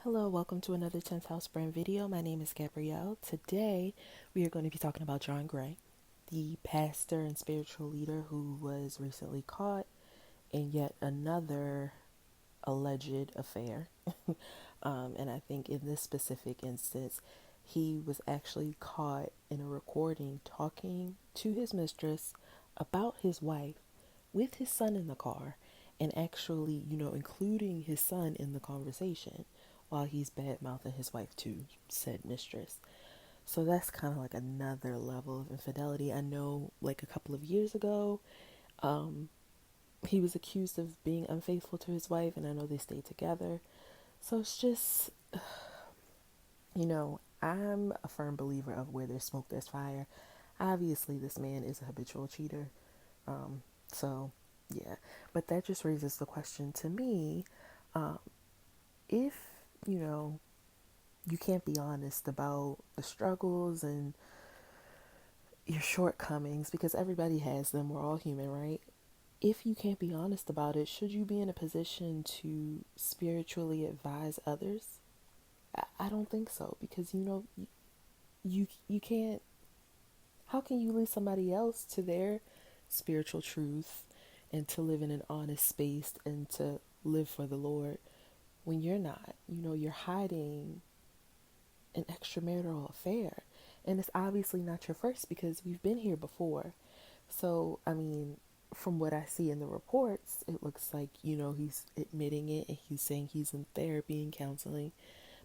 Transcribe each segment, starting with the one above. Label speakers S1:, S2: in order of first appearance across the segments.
S1: Hello, welcome to another 10th House Brand video. My name is Gabrielle. Today, we are going to be talking about John Gray, the pastor and spiritual leader who was recently caught in yet another alleged affair. And I think in this specific instance, he was actually caught in a recording talking to his mistress about his wife with his son in the car and actually, including his son in the conversation while he's bad mouthing his wife to said mistress. So that's kind of like another level of infidelity. I know, like a couple of years ago, um, he was accused of being unfaithful to his wife, and I know they stayed together. So it's just, I'm a firm believer of where there's smoke, there's fire. Obviously, this man is a habitual cheater. Um, so, yeah. But that just raises the question to me, um, if, you know, you can't be honest about the struggles and your shortcomings because everybody has them. We're all human, right? If you can't be honest about it, should you be in a position to spiritually advise others? I don't think so because you can't. How can you lead somebody else to their spiritual truth and to live in an honest space and to live for the Lord when you're not? You're hiding an extramarital affair. And it's obviously not your first because we've been here before. So, I mean, from what I see in the reports, it looks like, he's admitting it and he's saying he's in therapy and counseling.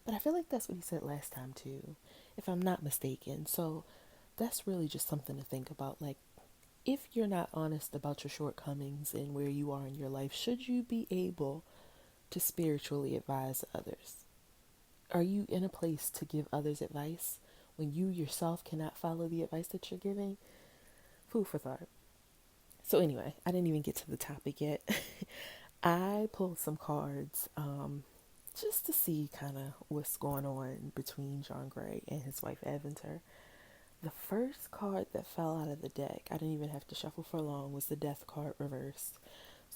S1: But I feel like that's what he said last time, too, if I'm not mistaken. So, that's really just something to think about. Like, if you're not honest about your shortcomings and where you are in your life, should you be able to spiritually advise others? Are you in a place to give others advice when you yourself cannot follow the advice that you're giving? Food for thought. So, anyway, I didn't even get to the topic yet. I pulled some cards just to see kind of what's going on between John Gray and his wife Aventer. The first card that fell out of the deck, I didn't even have to shuffle for long, was the death card reversed.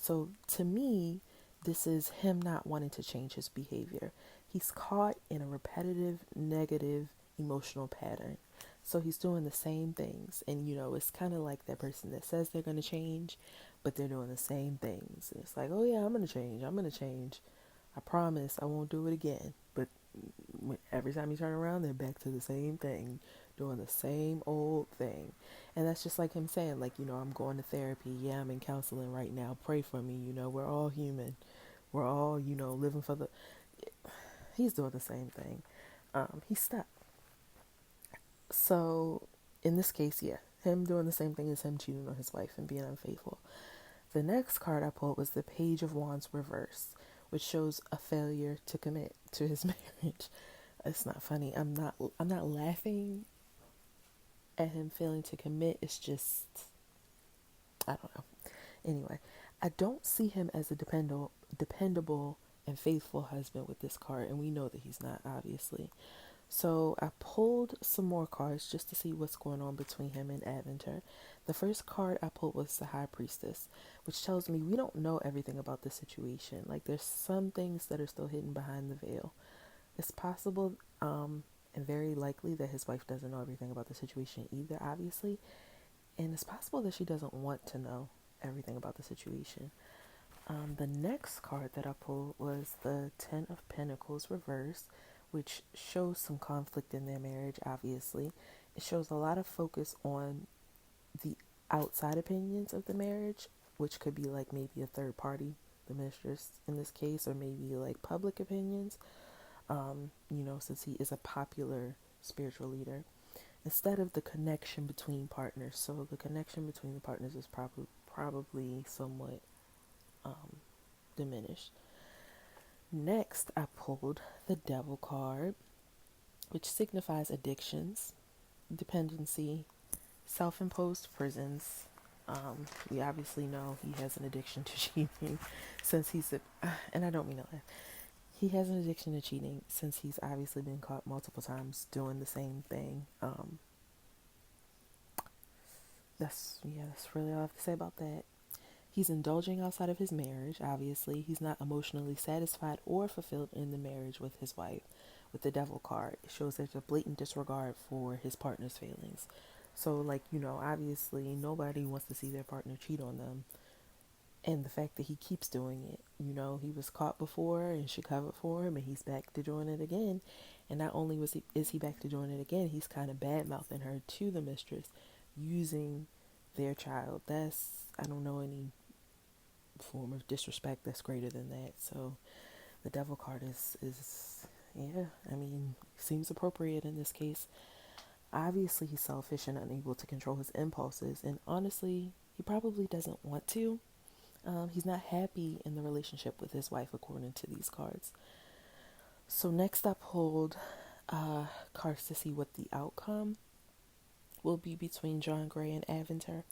S1: So to me, this is him not wanting to change his behavior. He's caught in a repetitive, negative, emotional pattern. So he's doing the same things. And, it's kind of like that person that says they're going to change, but they're doing the same things. And it's like, oh, yeah, I'm going to change. I'm going to change. I promise I won't do it again. But every time you turn around, they're back to the same thing, doing the same old thing. And that's just like him saying, like, I'm going to therapy. Yeah, I'm in counseling right now. Pray for me. We're all human. We're all, living for the. He's doing the same thing. He's stuck. So, in this case, yeah, him doing the same thing as him cheating on his wife and being unfaithful. The next card I pulled was the Page of Wands reverse, which shows a failure to commit to his marriage. It's not funny. I'm not laughing at him failing to commit. It's just, I don't know. Anyway, I don't see him as a dependable and faithful husband with this card, and we know that he's not, obviously. So I pulled some more cards just to see what's going on between him and Aventer. The first card I pulled was the High Priestess, which tells me we don't know everything about the situation. Like, there's some things that are still hidden behind the veil. It's possible, and very likely, that his wife doesn't know everything about the situation either, obviously. And it's possible that she doesn't want to know everything about the situation. The next card that I pulled was the Ten of Pentacles reverse, which shows some conflict in their marriage, obviously. It shows a lot of focus on the outside opinions of the marriage, which could be like maybe a third party, the mistress in this case, or maybe like public opinions, since he is a popular spiritual leader, instead of the connection between partners. So the connection between the partners is probably somewhat diminished. Next, I pulled the Devil card, which signifies addictions, dependency, self imposed prisons. We obviously know he has an addiction to cheating since and I don't mean that. He has an addiction to cheating since he's obviously been caught multiple times doing the same thing. That's really all I have to say about that. He's indulging outside of his marriage, obviously. He's not emotionally satisfied or fulfilled in the marriage with his wife. With the devil card, it shows there's a blatant disregard for his partner's feelings. So, like, obviously nobody wants to see their partner cheat on them. And the fact that he keeps doing it, he was caught before and she covered for him, and he's back to doing it again. And not only is he back to doing it again, he's kind of bad mouthing her to the mistress, using their child. I don't know any form of disrespect that's greater than that. So the devil card is yeah, I mean, seems appropriate in this case. Obviously, he's selfish and unable to control his impulses, and honestly, he probably doesn't want to. He's not happy in the relationship with his wife, according to these cards. So next, I pulled cards to see what the outcome will be between John Gray and Aventer.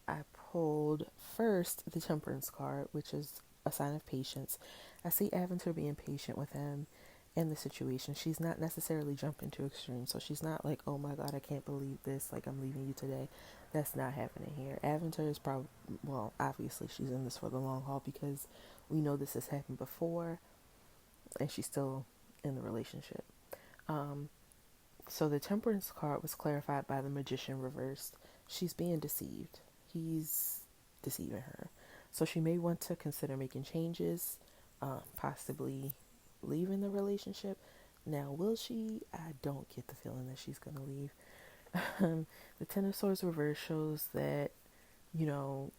S1: I pulled first the Temperance card, which is a sign of patience. I see Aventer being patient with him in the situation. She's not necessarily jumping to extremes, so she's not like, oh my god, I can't believe this, like I'm leaving you today. That's not happening here. Aventer is probably, well, obviously she's in this for the long haul, because we know this has happened before and she's still in the relationship. Um, so the Temperance card was clarified by the Magician reversed. She's being deceived. He's deceiving her. So she may want to consider making changes, possibly leaving the relationship. Now, will she? I don't get the feeling that she's going to leave. The Ten of Swords reverse shows that, you know,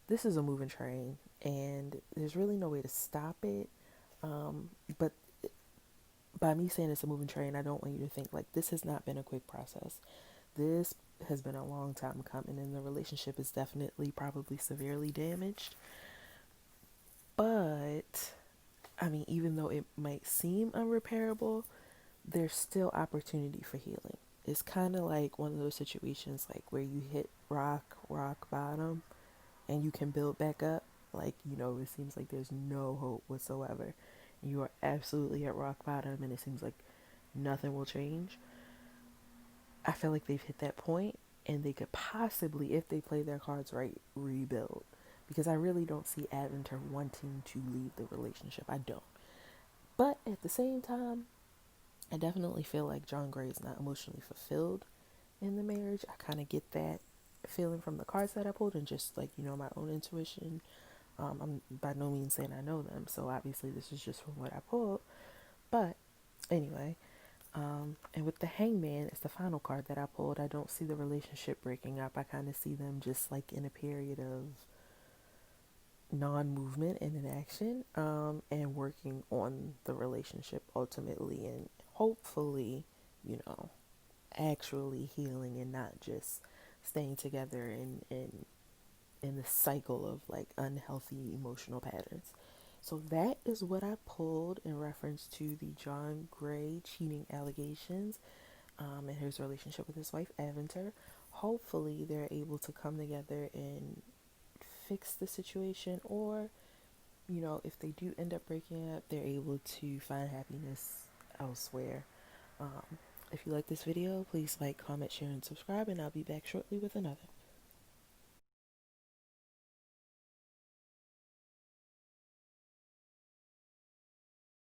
S1: this is a moving train and there's really no way to stop it. But by me saying it's a moving train, I don't want you to think like this has not been a quick process. This has been a long time coming, and the relationship is definitely probably severely damaged. But I mean, even though it might seem unrepairable, there's still opportunity for healing. It's kind of like one of those situations like where you hit rock bottom and you can build back up. Like, it seems like there's no hope whatsoever. You are absolutely at rock bottom and it seems like nothing will change. I feel like they've hit that point and they could possibly, if they play their cards right, rebuild. Because I really don't see Aventer wanting to leave the relationship. I don't. But at the same time, I definitely feel like John Gray is not emotionally fulfilled in the marriage. I kind of get that feeling from the cards that I pulled and just like, my own intuition. I'm by no means saying I know them, so obviously this is just from what I pulled. But anyway, and with the Hangman, it's the final card that I pulled. I don't see the relationship breaking up. I kind of see them just like in a period of non-movement and inaction, and working on the relationship ultimately, and hopefully, actually healing and not just staying together in the cycle of like unhealthy emotional patterns. So that is what I pulled in reference to the John Gray cheating allegations, and his relationship with his wife Aventer. Hopefully they're able to come together and fix the situation, or if they do end up breaking up, they're able to find happiness elsewhere. um, if you like this video, please like, comment, share, and subscribe, and I'll be back shortly with another.